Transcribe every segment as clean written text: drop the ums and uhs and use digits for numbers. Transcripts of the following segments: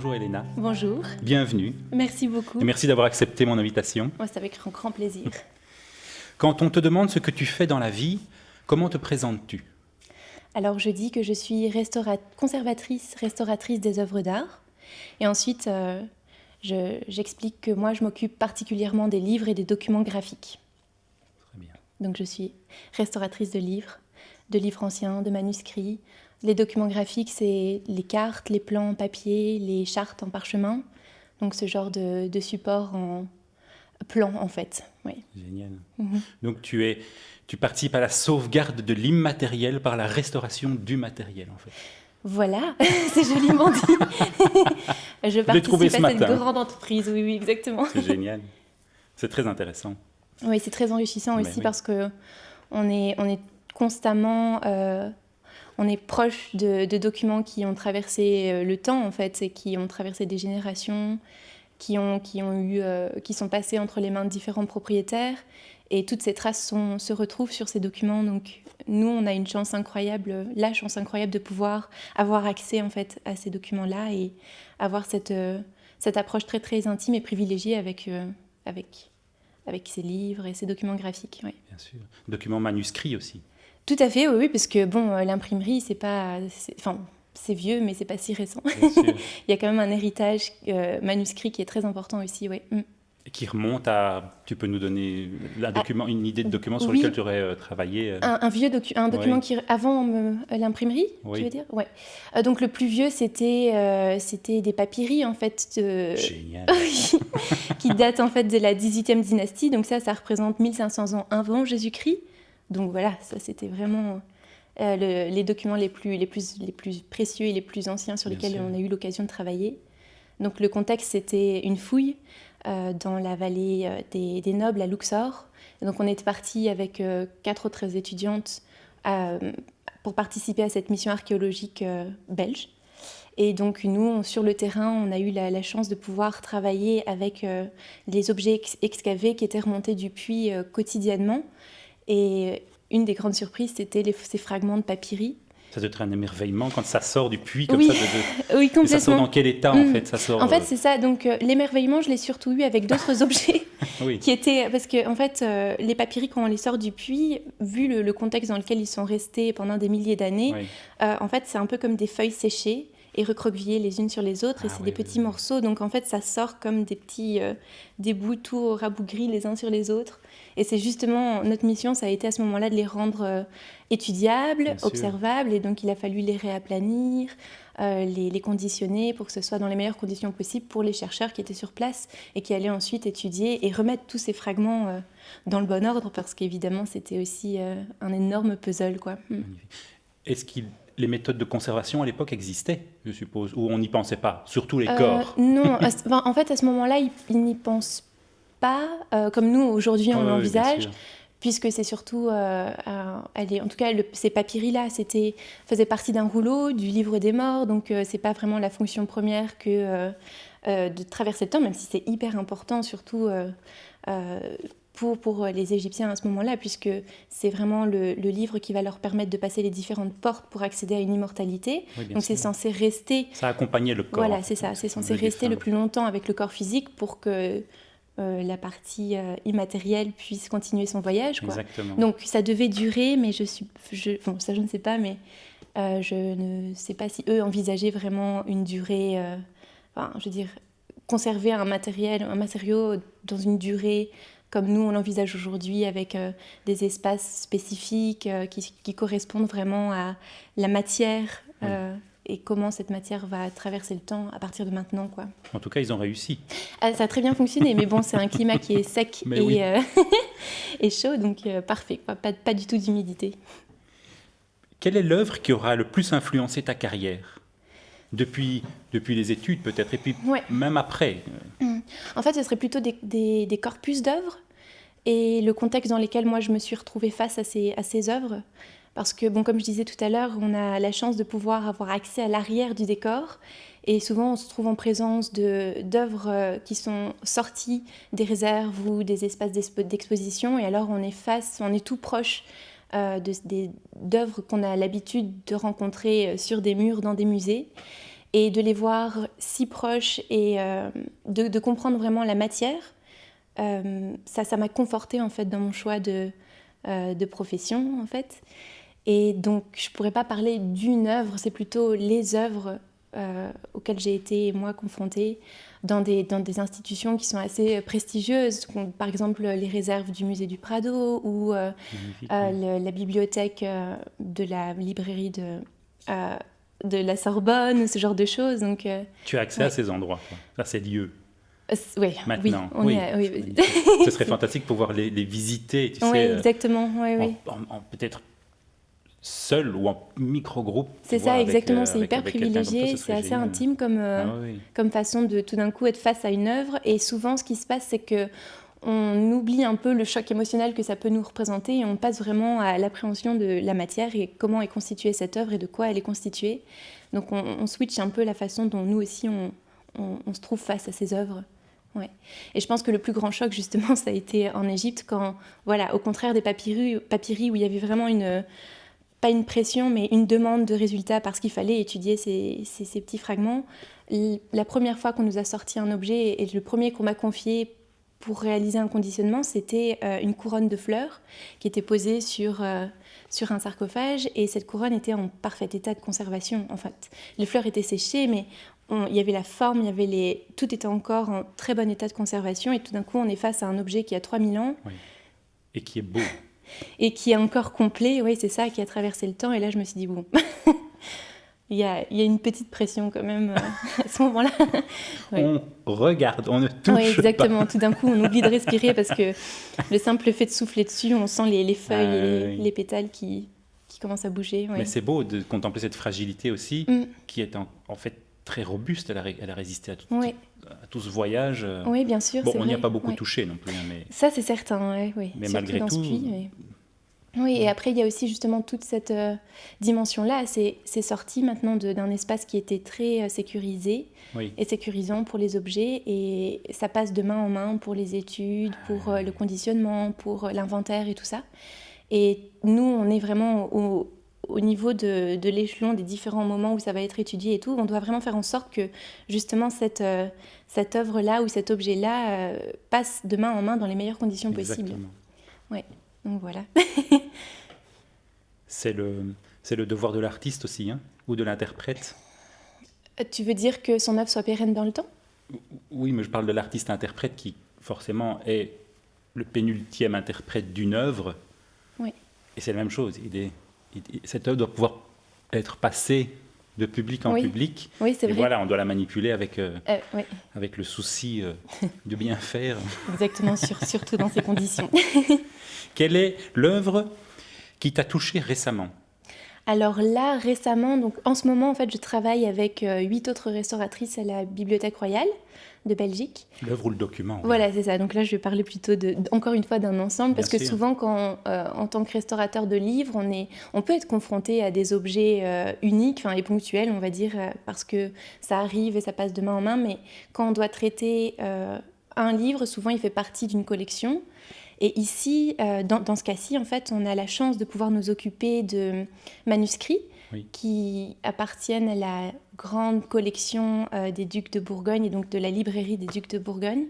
Bonjour Elena. Bonjour. Bienvenue. Merci beaucoup. Et merci d'avoir accepté mon invitation. C'est avec un grand plaisir. Quand on te demande ce que tu fais dans la vie, comment te présentes-tu ? Alors je dis que je suis restauratrice des œuvres d'art. Et ensuite, j'explique que moi, je m'occupe particulièrement des livres et des documents graphiques. Très bien. Donc je suis restauratrice de livres anciens, de manuscrits. Les documents graphiques, c'est les cartes, les plans en papier, les chartes en parchemin. Donc ce genre de support en plan, en fait. Oui. Génial. Mm-hmm. Donc tu participes à la sauvegarde de l'immatériel par la restauration du matériel, en fait. Voilà, c'est joliment dit. Je participe à cette grande entreprise, oui, exactement. C'est génial. C'est très intéressant. Oui, c'est très enrichissant aussi parce que on est constamment... on est proche de documents qui ont traversé le temps, en fait, et qui ont traversé des générations, qui sont passés entre les mains de différents propriétaires. Et toutes ces traces se retrouvent sur ces documents. Donc, nous, on a la chance incroyable de pouvoir avoir accès, en fait, à ces documents-là et avoir cette approche très, très intime et privilégiée avec ces livres et ces documents graphiques. Oui. Bien sûr. Documents manuscrits aussi. Tout à fait, oui, parce que l'imprimerie, c'est vieux, mais c'est pas si récent. Il y a quand même un héritage manuscrit qui est très important aussi, oui. Et qui remonte à... Tu peux nous donner une idée de document sur lequel tu aurais travaillé un document qui avant l'imprimerie, tu veux dire ? Ouais. Donc le plus vieux, c'était des papyries, en fait. Génial. qui datent, en fait, de la 18e dynastie. Donc ça représente 1500 ans avant Jésus-Christ. Donc voilà, ça c'était vraiment les documents les plus précieux et les plus anciens sur lesquels on a eu l'occasion de travailler. Donc le contexte, c'était une fouille dans la vallée des Nobles à Luxor. Et donc on est parti avec 4 autres étudiantes pour participer à cette mission archéologique belge. Et donc nous, sur le terrain, on a eu la chance de pouvoir travailler avec les objets excavés qui étaient remontés du puits quotidiennement. Et une des grandes surprises, c'était ces fragments de papyrie. Ça doit être un émerveillement quand ça sort du puits comme ça. Oui, complètement. Et ça sort dans quel état, en fait, ça sort, En fait, c'est ça. Donc, l'émerveillement, je l'ai surtout eu avec d'autres objets qui étaient... Parce que, en fait, les papyries, quand on les sort du puits, vu le contexte dans lequel ils sont restés pendant des milliers d'années, en fait, c'est un peu comme des feuilles séchées et recroquevillées les unes sur les autres. Et c'est des petits morceaux. Donc, en fait, ça sort comme des bouts tout rabougris les uns sur les autres. Et c'est justement, notre mission, ça a été à ce moment-là de les rendre étudiables, observables. Et donc, il a fallu les réaplanir, les conditionner pour que ce soit dans les meilleures conditions possibles pour les chercheurs qui étaient sur place et qui allaient ensuite étudier et remettre tous ces fragments dans le bon ordre parce qu'évidemment, c'était aussi un énorme puzzle, quoi. Est-ce que les méthodes de conservation à l'époque existaient, je suppose, ou on n'y pensait pas, surtout les corps? Non, en fait, à ce moment-là, ils n'y pensent pas comme nous aujourd'hui on l'envisage, puisque c'est surtout en tout cas ces papyries-là faisaient partie d'un rouleau du livre des morts, donc c'est pas vraiment la fonction première que de traverser le temps, même si c'est hyper important, surtout pour les Égyptiens à ce moment-là, puisque c'est vraiment le livre qui va leur permettre de passer les différentes portes pour accéder à une immortalité. Donc c'est censé rester... Ça accompagnait le corps. Voilà, c'est ça. C'est censé rester le plus longtemps avec le corps physique pour que la partie immatérielle puisse continuer son voyage, quoi. Exactement. Donc ça devait durer, mais ça je ne sais pas, mais je ne sais pas si eux envisageaient vraiment une durée... je veux dire, conserver un matériau dans une durée comme nous on l'envisage aujourd'hui, avec des espaces spécifiques qui correspondent vraiment à la matière et comment cette matière va traverser le temps à partir de maintenant, quoi. En tout cas, ils ont réussi. Ça a très bien fonctionné, mais bon, c'est un climat qui est sec et chaud, donc parfait, quoi. Pas du tout d'humidité. Quelle est l'œuvre qui aura le plus influencé ta carrière ? Depuis les études peut-être, et puis même après. En fait, ce serait plutôt des corpus d'œuvres et le contexte dans lequel moi je me suis retrouvée face à ces œuvres. Parce que, comme je disais tout à l'heure, on a la chance de pouvoir avoir accès à l'arrière du décor. Et souvent, on se trouve en présence d'œuvres qui sont sorties des réserves ou des espaces d'exposition. Et alors, on est tout proche d'œuvres qu'on a l'habitude de rencontrer sur des murs dans des musées. Et de les voir si proches et de comprendre vraiment la matière, ça m'a confortée en fait dans mon choix de profession en fait. Et donc je pourrais pas parler d'une œuvre, c'est plutôt les œuvres auxquelles j'ai été moi confrontée dans des institutions qui sont assez prestigieuses, par exemple les réserves du musée du Prado ou la bibliothèque de la librairie de la Sorbonne, ce genre de choses. Donc, tu as accès à ces endroits, à ces lieux oui, maintenant. Oui, Ce serait fantastique de pouvoir les visiter, tu sais. Oui, exactement. Oui. Peut-être seul ou en micro-groupe. C'est ça, exactement. C'est hyper privilégié, c'est assez intime comme façon de tout d'un coup être face à une œuvre. Et souvent, ce qui se passe, c'est que on oublie un peu le choc émotionnel que ça peut nous représenter et on passe vraiment à l'appréhension de la matière et comment est constituée cette œuvre et de quoi elle est constituée. Donc on switch un peu la façon dont nous aussi on se trouve face à ces œuvres. Ouais. Et je pense que le plus grand choc justement ça a été en Égypte quand, voilà, au contraire des papyri où il y avait vraiment pas une pression mais une demande de résultats parce qu'il fallait étudier ces petits fragments. La première fois qu'on nous a sorti un objet et le premier qu'on m'a confié pour réaliser un conditionnement, c'était une couronne de fleurs qui était posée sur un sarcophage et cette couronne était en parfait état de conservation en fait. Les fleurs étaient séchées mais il y avait la forme, tout était encore en très bon état de conservation et tout d'un coup on est face à un objet qui a 3000 ans. Oui. Et qui est beau. Et qui est encore complet, oui c'est ça, qui a traversé le temps et là je me suis dit bon... Il y a une petite pression quand même à ce moment-là. Ouais. On regarde, on ne touche pas. Oui, exactement. Tout d'un coup, on oublie de respirer parce que le simple fait de souffler dessus, on sent les feuilles et les pétales qui commencent à bouger. Ouais. Mais c'est beau de contempler cette fragilité aussi, qui est en fait très robuste. Elle a résisté à tout ce voyage. Oui, bien sûr. Bon, on n'y a pas beaucoup touché non plus. Mais... Ça, c'est certain. Oui. Mais malgré tout... Oui, et après, il y a aussi justement toute cette dimension-là. C'est sorti maintenant d'un espace qui était très sécurisé et sécurisant pour les objets. Et ça passe de main en main pour les études, pour le conditionnement, pour l'inventaire et tout ça. Et nous, on est vraiment au niveau de l'échelon des différents moments où ça va être étudié et tout. On doit vraiment faire en sorte que justement cette œuvre-là ou cet objet-là passe de main en main dans les meilleures conditions possibles. Ouais. Donc voilà. C'est le devoir de l'artiste aussi, hein, ou de l'interprète. Tu veux dire que son œuvre soit pérenne dans le temps ? Oui, mais je parle de l'artiste-interprète qui forcément est le pénultième interprète d'une œuvre. Oui. Et c'est la même chose. Cette œuvre doit pouvoir être passée de public en public. Oui, c'est vrai. Et voilà, on doit la manipuler avec le souci de bien faire. Exactement, surtout dans ces conditions. Quelle est l'œuvre qui t'a touchée récemment ? Alors là, récemment, donc en ce moment, en fait, je travaille avec 8 autres restauratrices à la Bibliothèque royale de Belgique. L'œuvre ou le document ? Voilà, c'est ça. Donc là, je vais parler plutôt, encore une fois, d'un ensemble, parce que souvent, en tant que restaurateur de livres, on peut être confronté à des objets uniques, et ponctuels, on va dire, parce que ça arrive et ça passe de main en main, mais quand on doit traiter un livre, souvent, il fait partie d'une collection. Et ici, dans ce cas-ci, en fait, on a la chance de pouvoir nous occuper de manuscrits qui appartiennent à la grande collection des Ducs de Bourgogne et donc de la librairie des Ducs de Bourgogne.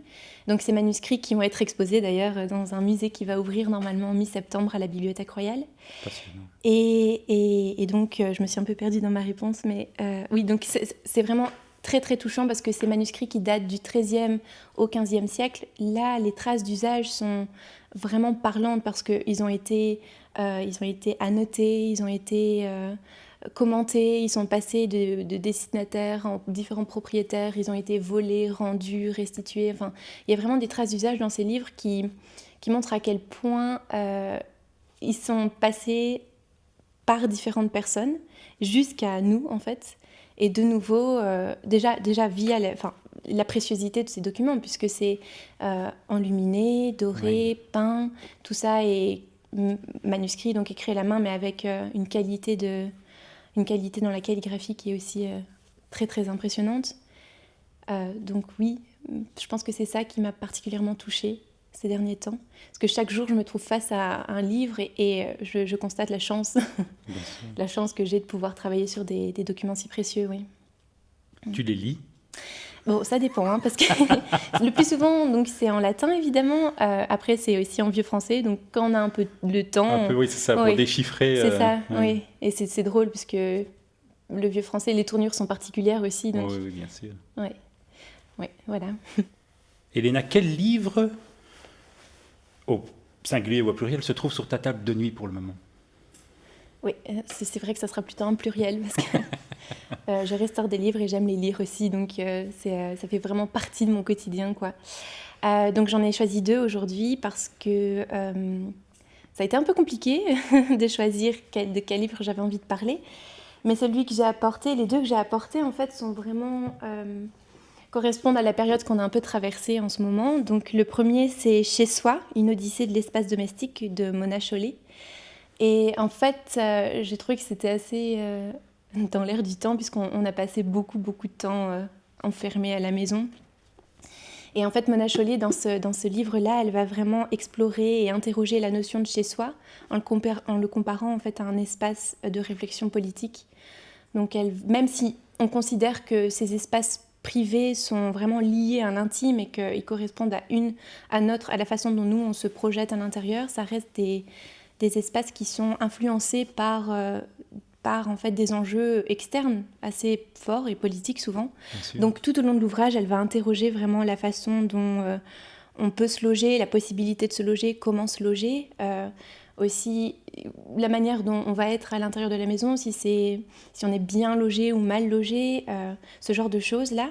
Donc ces manuscrits qui vont être exposés d'ailleurs dans un musée qui va ouvrir normalement en mi-septembre à la Bibliothèque royale. Passionnant. Et donc, je me suis un peu perdue dans ma réponse, mais oui, donc c'est vraiment très très touchant parce que ces manuscrits qui datent du XIIIe au XVe siècle, là, les traces d'usage sont vraiment parlantes parce qu'ils ont été annotés, ils ont été commentés, ils sont passés de destinataires en différents propriétaires, ils ont été volés, rendus, restitués. Enfin, il y a vraiment des traces d'usage dans ces livres qui montrent à quel point ils sont passés par différentes personnes jusqu'à nous, en fait. Et de nouveau, déjà via la préciosité de ces documents, puisque c'est enluminé, doré, peint, tout ça est manuscrit, donc écrit à la main, mais avec une qualité dans la calligraphie qui est aussi très très impressionnante. Donc oui, je pense que c'est ça qui m'a particulièrement touchée ces derniers temps. Parce que chaque jour, je me trouve face à un livre et je constate la chance, la chance que j'ai de pouvoir travailler sur des documents si précieux, oui. Tu les lis? Bon, ça dépend, hein, parce que le plus souvent, donc, c'est en latin, évidemment. Après, c'est aussi en vieux français. Donc, quand on a un peu le temps... Oui, c'est ça, pour déchiffrer. C'est ça, oui. Et c'est drôle, puisque le vieux français, les tournures sont particulières aussi. Donc... Oui, bien sûr. Oui, voilà. Elena, quel livre, au singulier ou au pluriel, se trouve sur ta table de nuit pour le moment? Oui, c'est vrai que ça sera plutôt un pluriel, parce que je restaure des livres et j'aime les lire aussi, donc ça fait vraiment partie de mon quotidien, quoi. Donc j'en ai choisi 2 aujourd'hui, parce que ça a été un peu compliqué de choisir de quel livre j'avais envie de parler, mais celui que j'ai apporté, les 2 que j'ai apportés, en fait, sont vraiment... correspondent à la période qu'on a un peu traversée en ce moment. Donc le premier, c'est Chez soi, une odyssée de l'espace domestique de Mona Chollet. Et en fait, j'ai trouvé que c'était assez dans l'air du temps, puisqu'on a passé beaucoup de temps enfermés à la maison. Et en fait, Mona Chollet, dans ce livre-là, elle va vraiment explorer et interroger la notion de chez soi, en le comparant en fait à un espace de réflexion politique. Donc même si on considère que ces espaces privés sont vraiment liés à l'intime et qu'ils correspondent à la façon dont nous on se projette à l'intérieur, ça reste des espaces qui sont influencés par en fait des enjeux externes assez forts et politiques souvent. Donc tout au long de l'ouvrage, elle va interroger vraiment la façon dont on peut se loger, la possibilité de se loger, comment se loger, aussi la manière dont on va être à l'intérieur de la maison, si on est bien logé ou mal logé, ce genre de choses-là.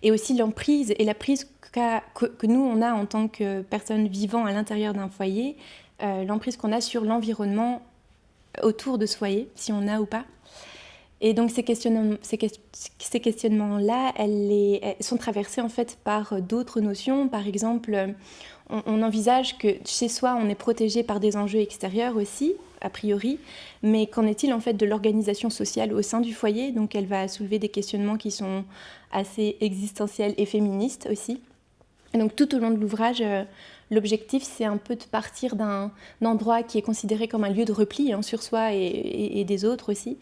Et aussi l'emprise et la prise que nous, on a en tant que personnes vivant à l'intérieur d'un foyer, l'emprise qu'on a sur l'environnement autour de ce foyer, si on a ou pas. Et donc ces questionnements-là, elles sont traversés en fait par d'autres notions. Par exemple, on envisage que chez soi, on est protégé par des enjeux extérieurs aussi, a priori, mais qu'en est-il en fait de l'organisation sociale au sein du foyer? Donc elle va soulever des questionnements qui sont assez existentiels et féministes aussi. Et donc tout au long de l'ouvrage, l'objectif, c'est un peu de partir d'un endroit qui est considéré comme un lieu de repli sur soi et des autres aussi,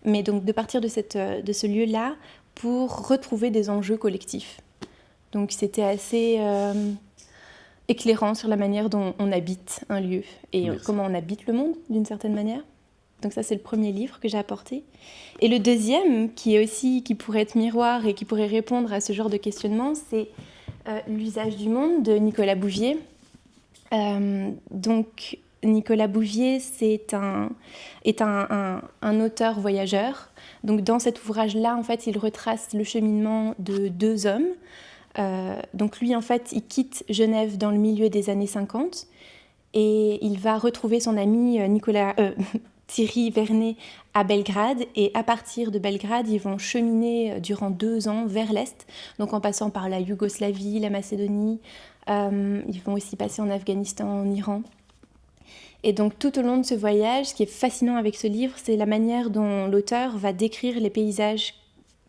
mais donc de partir de ce lieu-là pour retrouver des enjeux collectifs. Donc c'était assez éclairant sur la manière dont on habite un lieu et comment on habite le monde d'une certaine manière. Donc ça, c'est le premier livre que j'ai apporté. Et le deuxième, qui pourrait être miroir et qui pourrait répondre à ce genre de questionnement, c'est L'usage du monde de Nicolas Bouvier. Donc Nicolas Bouvier est un auteur voyageur. Donc dans cet ouvrage-là, en fait, il retrace le cheminement de 2 hommes. Donc lui, en fait, il quitte Genève dans le milieu des années 50 et il va retrouver son ami Thierry Vernet à Belgrade, et à partir de Belgrade, ils vont cheminer durant 2 ans vers l'Est, donc en passant par la Yougoslavie, la Macédonie, ils vont aussi passer en Afghanistan, en Iran. Et donc tout au long de ce voyage, ce qui est fascinant avec ce livre, c'est la manière dont l'auteur va décrire les paysages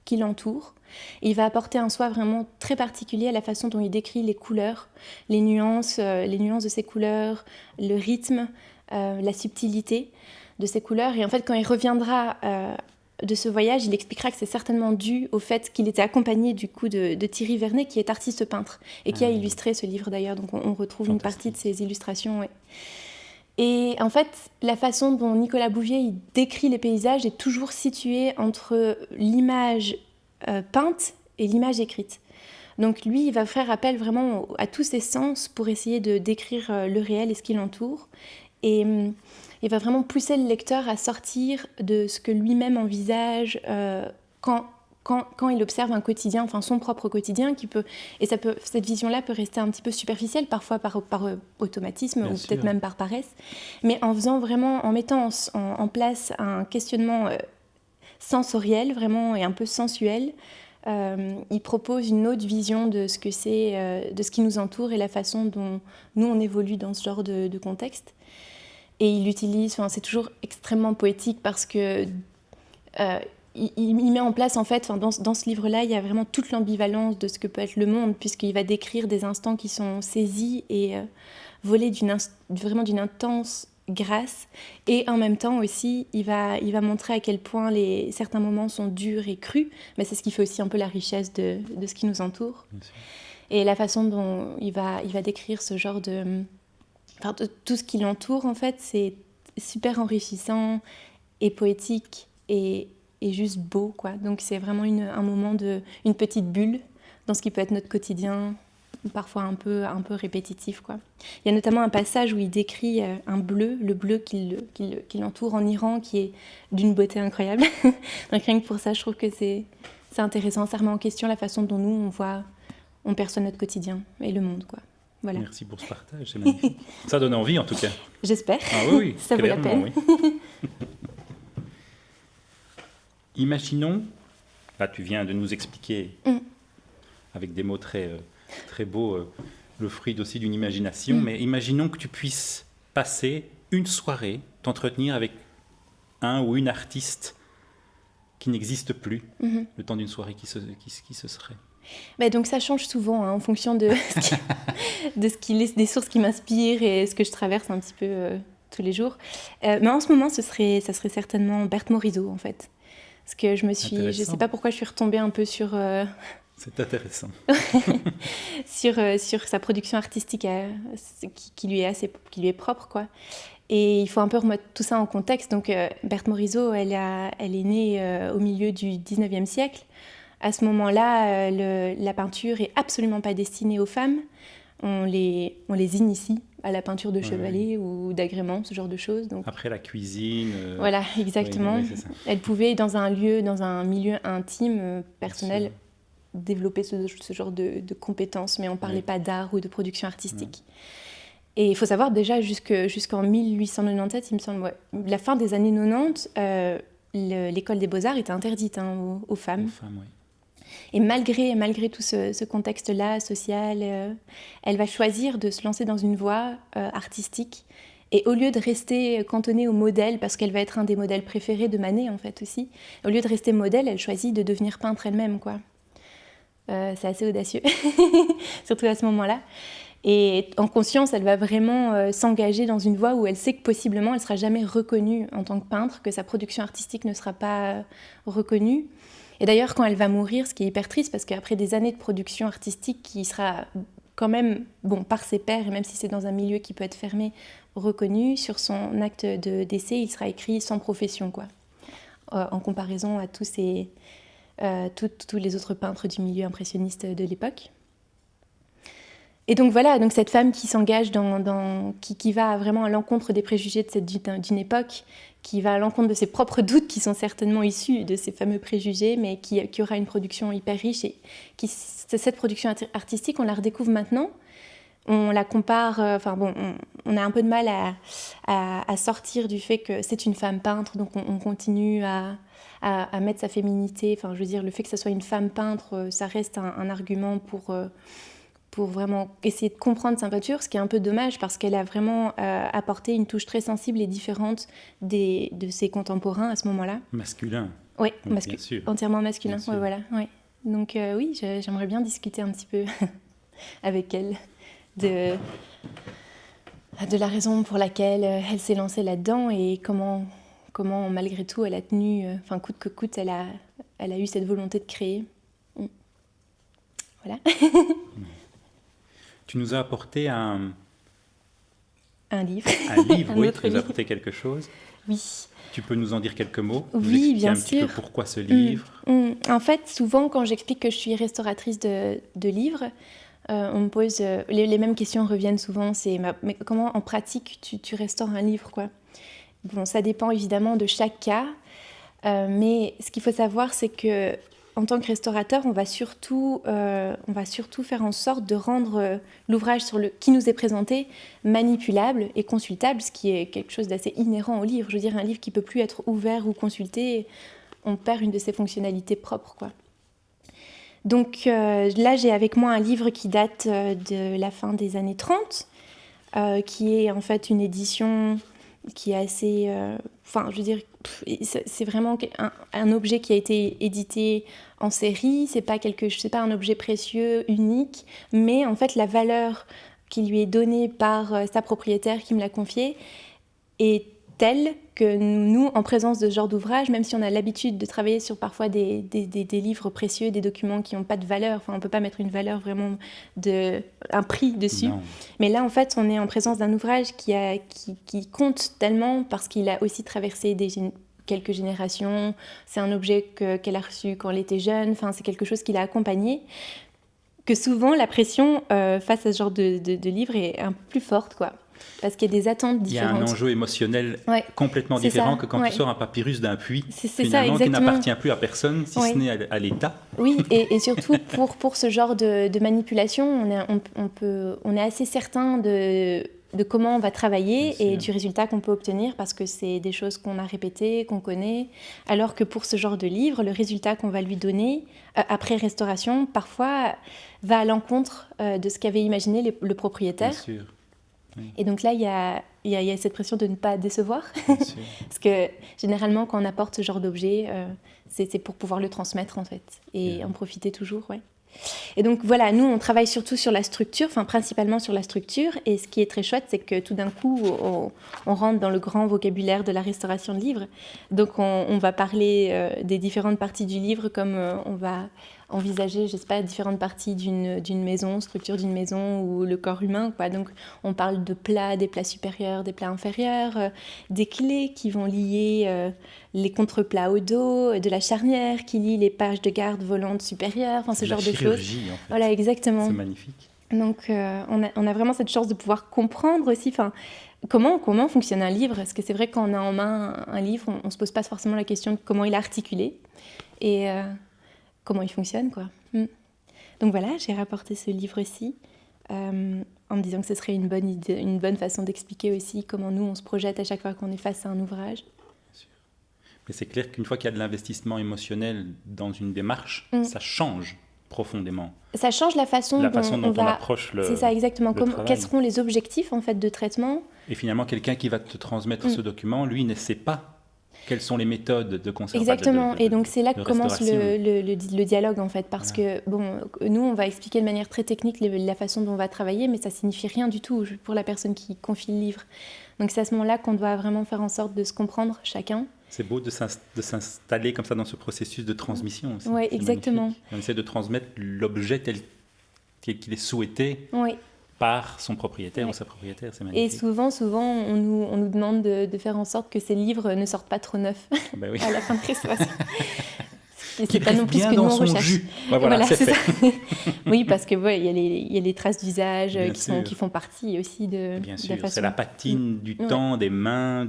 qui l'entourent. Il va apporter un soin vraiment très particulier à la façon dont il décrit les couleurs, les nuances de ces couleurs, le rythme, la subtilité de ces couleurs. Et en fait, quand il reviendra de ce voyage, il expliquera que c'est certainement dû au fait qu'il était accompagné du coup de Thierry Vernet, qui est artiste peintre et qui a illustré ce livre d'ailleurs. Donc on retrouve une partie de ses illustrations. Ouais. Et en fait, la façon dont Nicolas Bouvier il décrit les paysages est toujours située entre l'image peinte et l'image écrite. Donc lui, il va faire appel vraiment à tous ses sens pour essayer de décrire le réel et ce qui l'entoure. Et il va vraiment pousser le lecteur à sortir de ce que lui-même envisage quand il observe un quotidien, enfin son propre quotidien, cette vision-là peut rester un petit peu superficielle, parfois par automatisme ou peut-être même par paresse, mais en mettant en place un questionnement sensoriel vraiment et un peu sensuel, il propose une autre vision de ce que c'est, de ce qui nous entoure et la façon dont nous on évolue dans ce genre de contexte. Et il utilise, c'est toujours extrêmement poétique parce que il met en place, en fait, dans ce livre-là, il y a vraiment toute l'ambivalence de ce que peut être le monde, puisqu'il va décrire des instants qui sont saisis et volés vraiment d'une intense grâce, et en même temps aussi, il va montrer à quel point certains moments sont durs et crus, mais c'est ce qui fait aussi un peu la richesse de ce qui nous entoure. Et la façon dont il va décrire ce genre de tout ce qui l'entoure, en fait, c'est super enrichissant et poétique et juste beau, quoi. Donc c'est vraiment un moment une petite bulle dans ce qui peut être notre quotidien, parfois un peu répétitif, quoi. Il y a notamment un passage où il décrit le bleu qui l'entoure en Iran, qui est d'une beauté incroyable. Donc rien que pour ça, je trouve que c'est intéressant, ça remet en question la façon dont nous, on perçoit notre quotidien et le monde, quoi. Voilà. Merci pour ce partage, c'est magnifique. Ça donne envie, en tout cas. J'espère. Ah oui, ça vaut la peine. Oui. Imaginons, là tu viens de nous expliquer avec des mots très, très beaux, le fruit aussi d'une imagination, mais imaginons que tu puisses passer une soirée, t'entretenir avec un ou une artiste qui n'existe plus, le temps d'une soirée qui se serait. Bah donc ça change souvent en fonction des sources qui m'inspirent et ce que je traverse un petit peu tous les jours. Mais en ce moment, ça serait certainement Berthe Morisot, en fait. Parce que je ne sais pas pourquoi je suis retombée un peu sur... C'est intéressant. sur sa production artistique qui lui est propre, quoi. Et il faut un peu remettre tout ça en contexte. Donc Berthe Morisot, elle est née au milieu du 19e siècle. À ce moment-là, la peinture est absolument pas destinée aux femmes. On les initie à la peinture de chevalet ou d'agrément, ce genre de choses. Donc, après la cuisine. Voilà, exactement. Oui, elle pouvait, dans un milieu intime, personnel, développer ce genre de compétences, mais on ne parlait pas d'art ou de production artistique. Et il faut savoir déjà jusqu'en 1897, il me semble, la fin des années 90, l'école des beaux-arts était interdite aux femmes. Aux femmes, oui. Et malgré tout ce contexte-là, social, elle va choisir de se lancer dans une voie artistique. Et au lieu de rester cantonnée au modèle, parce qu'elle va être un des modèles préférés de Manet, en fait, aussi, au lieu de rester modèle, elle choisit de devenir peintre elle-même, quoi. C'est assez audacieux, surtout à ce moment-là. Et en conscience, elle va vraiment s'engager dans une voie où elle sait que possiblement, elle ne sera jamais reconnue en tant que peintre, que sa production artistique ne sera pas reconnue. Et d'ailleurs, quand elle va mourir, ce qui est hyper triste, parce qu'après des années de production artistique qui sera quand même, par ses pairs, et même si c'est dans un milieu qui peut être fermé, reconnu, sur son acte de décès, il sera écrit « sans profession », quoi, en comparaison à tous les autres peintres du milieu impressionniste de l'époque. Et donc voilà, donc cette femme qui s'engage qui va vraiment à l'encontre des préjugés d'une époque, qui va à l'encontre de ses propres doutes qui sont certainement issus de ces fameux préjugés, mais qui aura une production hyper riche. Et cette production artistique, on la redécouvre maintenant. On la compare, on a un peu de mal à sortir du fait que c'est une femme peintre, donc on continue à mettre sa féminité. Enfin, je veux dire, le fait que ce soit une femme peintre, ça reste un argument pour vraiment essayer de comprendre sa peinture, ce qui est un peu dommage parce qu'elle a vraiment apporté une touche très sensible et différente de ses contemporains à ce moment-là. Masculin. Oui, bien sûr. Entièrement masculin. Bien sûr. Ouais, voilà. Ouais. Donc oui, j'aimerais bien discuter un petit peu avec elle de la raison pour laquelle elle s'est lancée là-dedans et comment malgré tout elle a tenu, coûte que coûte, elle a eu cette volonté de créer. Voilà. Tu nous as apporté un livre. Un livre, oui, tu nous as apporté quelque chose. Oui. Tu peux nous en dire quelques mots? Oui, bien sûr. Un petit peu pourquoi ce livre? En fait, souvent, quand j'explique que je suis restauratrice de livres, on me pose... les mêmes questions reviennent souvent. Mais comment, en pratique, tu restaures un livre, quoi? Bon, ça dépend évidemment de chaque cas. Mais ce qu'il faut savoir, c'est que en tant que restaurateur, on va surtout faire en sorte de rendre l'ouvrage qui nous est présenté manipulable et consultable, ce qui est quelque chose d'assez inhérent au livre. Je veux dire, un livre qui ne peut plus être ouvert ou consulté, on perd une de ses fonctionnalités propres, quoi. Donc là, j'ai avec moi un livre qui date de la fin des années 30, qui est en fait une édition qui est assez... c'est vraiment un objet qui a été édité en série, c'est pas un objet précieux, unique, mais en fait la valeur qui lui est donnée par sa propriétaire qui me l'a confié est telle que nous, en présence de ce genre d'ouvrage, même si on a l'habitude de travailler sur parfois des livres précieux, des documents qui n'ont pas de valeur, enfin on ne peut pas mettre une valeur vraiment, un prix dessus. Non. Mais là, en fait, on est en présence d'un ouvrage qui compte tellement parce qu'il a aussi traversé quelques générations. C'est un objet qu'elle a reçu quand elle était jeune, enfin c'est quelque chose qui l'a accompagné. Que souvent, la pression face à ce genre de livre est un peu plus forte, quoi. Parce qu'il y a des attentes différentes. Il y a un enjeu émotionnel complètement différent que quand tu sors un papyrus d'un puits, finalement, qui n'appartient plus à personne, si ce n'est à l'État. Oui, et surtout pour ce genre de manipulation, on est assez certain de comment on va travailler et du résultat qu'on peut obtenir parce que c'est des choses qu'on a répétées, qu'on connaît. Alors que pour ce genre de livre, le résultat qu'on va lui donner après restauration, parfois, va à l'encontre de ce qu'avait imaginé le propriétaire. Bien sûr. Oui. Et donc là, il y a cette pression de ne pas décevoir. Parce que généralement, quand on apporte ce genre d'objet, c'est pour pouvoir le transmettre en fait et en profiter toujours. Ouais. Et donc voilà, nous, on travaille surtout sur la structure, enfin principalement sur la structure. Et ce qui est très chouette, c'est que tout d'un coup, on rentre dans le grand vocabulaire de la restauration de livres. Donc on va parler des différentes parties du livre comme on va envisager, je sais pas, différentes parties d'une maison, structure d'une maison ou le corps humain, quoi. Donc on parle de plats, des plats supérieurs, des plats inférieurs, des clés qui vont lier les contreplats au dos, de la charnière qui lie les pages de garde volantes supérieures, enfin ce genre de choses. En fait. Voilà, exactement. C'est magnifique. Donc on a vraiment cette chance de pouvoir comprendre aussi, enfin comment fonctionne un livre, parce que c'est vrai que quand on a en main un livre, on se pose pas forcément la question de comment il est articulé et comment il fonctionne, quoi. Donc voilà, j'ai rapporté ce livre-ci en me disant que ce serait une bonne idée, une bonne façon d'expliquer aussi comment nous, on se projette à chaque fois qu'on est face à un ouvrage. Bien sûr. Mais c'est clair qu'une fois qu'il y a de l'investissement émotionnel dans une démarche, ça change profondément. Ça change la façon dont on approche le C'est ça, exactement. Quels seront les objectifs, en fait, de traitement ? Et finalement, quelqu'un qui va te transmettre ce document, lui, ne sait pas quelles sont les méthodes de conservation. Exactement, et donc c'est là que commence le dialogue en fait, parce que nous on va expliquer de manière très technique la façon dont on va travailler, mais ça signifie rien du tout pour la personne qui confie le livre. Donc c'est à ce moment-là qu'on doit vraiment faire en sorte de se comprendre chacun. C'est beau de s'installer comme ça dans ce processus de transmission aussi. Oui, exactement. Magnifique. On essaie de transmettre l'objet tel qu'il est souhaité. Oui. Par son propriétaire ou sa propriétaire, c'est magnifique. Et souvent, on nous demande de faire en sorte que ces livres ne sortent pas trop neufs à la fin de restauration. C'est pas non plus ce que nous on recherche. Jus. Voilà, c'est fait. Oui, parce que il y a les traces d'usage qui font partie aussi de sûr, la façon. C'est la patine du temps, des mains,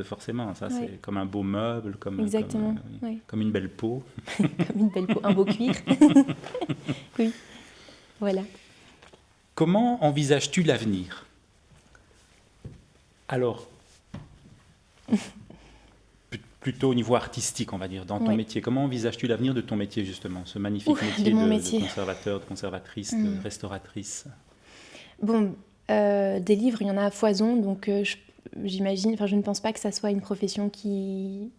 forcément. Ça, c'est comme un beau meuble, comme une belle peau. Comme une belle peau, un beau cuir. Oui, voilà. Comment envisages-tu l'avenir ? Alors, plutôt au niveau artistique, on va dire, dans ton métier. Comment envisages-tu l'avenir de ton métier, justement, ce magnifique métier de conservateur, de conservatrice, de restauratrice ? Bon, des livres, il y en a à foison, donc j'imagine, je ne pense pas que ça soit une profession qui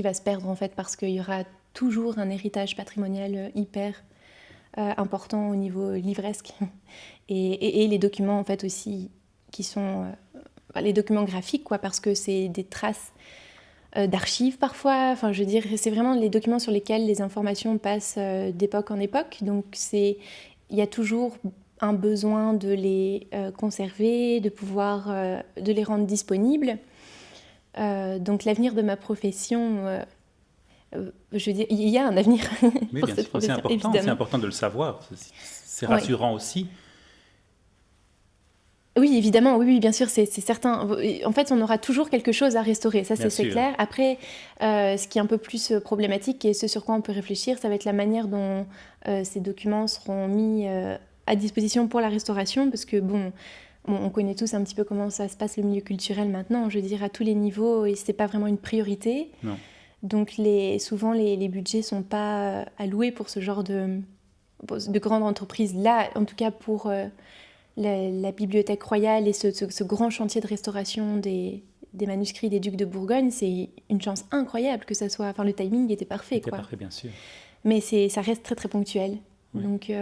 va se perdre, en fait, parce qu'il y aura toujours un héritage patrimonial hyper important au niveau livresque et les documents en fait aussi qui sont les documents graphiques quoi, parce que c'est des traces d'archives parfois, je veux dire c'est vraiment les documents sur lesquels les informations passent d'époque en époque, donc il y a toujours un besoin de les conserver, de pouvoir de les rendre disponibles, donc l'avenir de ma profession je veux dire, il y a un avenir pour cette profession, c'est important de le savoir, c'est rassurant aussi. Oui, évidemment, oui, bien sûr, c'est certain. En fait, on aura toujours quelque chose à restaurer, ça c'est clair. Après, ce qui est un peu plus problématique et ce sur quoi on peut réfléchir, ça va être la manière dont ces documents seront mis à disposition pour la restauration, parce que on connaît tous un petit peu comment ça se passe le milieu culturel maintenant, je veux dire, à tous les niveaux, et c'est pas vraiment une priorité. Non. Donc souvent les budgets ne sont pas alloués pour ce genre de grandes entreprises. Là, en tout cas pour la Bibliothèque royale et ce grand chantier de restauration des manuscrits des ducs de Bourgogne, c'est une chance incroyable que ça soit... le timing était parfait. Parfait, bien sûr. Mais ça reste très très ponctuel. Oui. Donc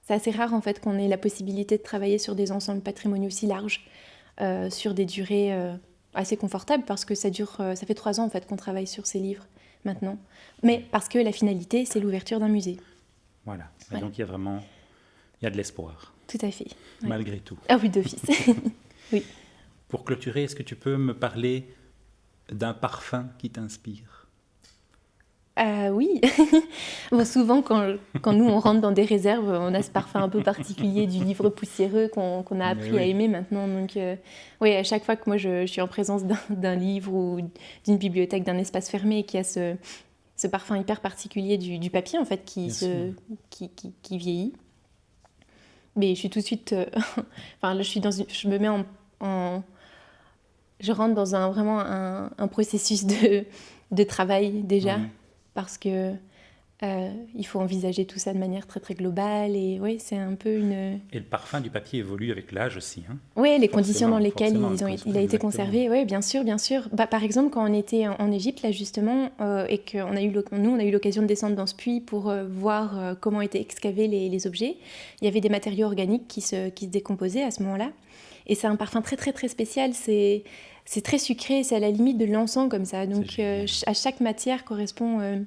c'est assez rare en fait qu'on ait la possibilité de travailler sur des ensembles patrimoniaux si larges, sur des durées assez confortable parce que ça fait 3 ans en fait qu'on travaille sur ces livres maintenant. Mais parce que la finalité, c'est l'ouverture d'un musée. Voilà. Et donc il y a de l'espoir. Tout à fait. Malgré tout. Ah oui, d'office. Oui. Pour clôturer, est-ce que tu peux me parler d'un parfum qui t'inspire ? Oui. Bon, souvent, quand nous, on rentre dans des réserves, on a ce parfum un peu particulier du livre poussiéreux qu'on a appris à aimer maintenant. Donc, oui, à chaque fois que moi, je suis en présence d'un livre ou d'une bibliothèque, d'un espace fermé qui a ce parfum hyper particulier du papier, en fait, qui vieillit. Mais je suis tout de suite... enfin, là, je me mets je rentre dans vraiment un processus de travail, déjà. Oui. Parce que il faut envisager tout ça de manière très très globale et oui, c'est un peu une... Et le parfum du papier évolue avec l'âge aussi. Hein, oui, les conditions dans lesquelles il a été conservé, oui, bien sûr, bien sûr. Par exemple, quand on était en Égypte, là justement, et qu'on a eu l'occasion de descendre dans ce puits pour voir comment étaient excavés les objets, il y avait des matériaux organiques qui se décomposaient à ce moment-là. Et c'est un parfum très très très spécial, c'est très sucré, c'est à la limite de l'encens comme ça. Donc à chaque matière correspond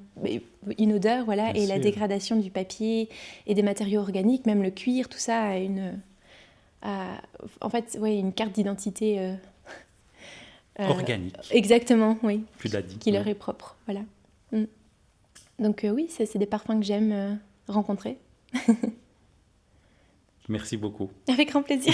une odeur, voilà, bien et sûr. La dégradation du papier et des matériaux organiques, même le cuir, tout ça a en fait, ouais, une carte d'identité organique. Exactement, oui. Tu l'as dit. Qui leur est propre, voilà. Donc oui, c'est des parfums que j'aime rencontrer. Merci beaucoup. Avec grand plaisir.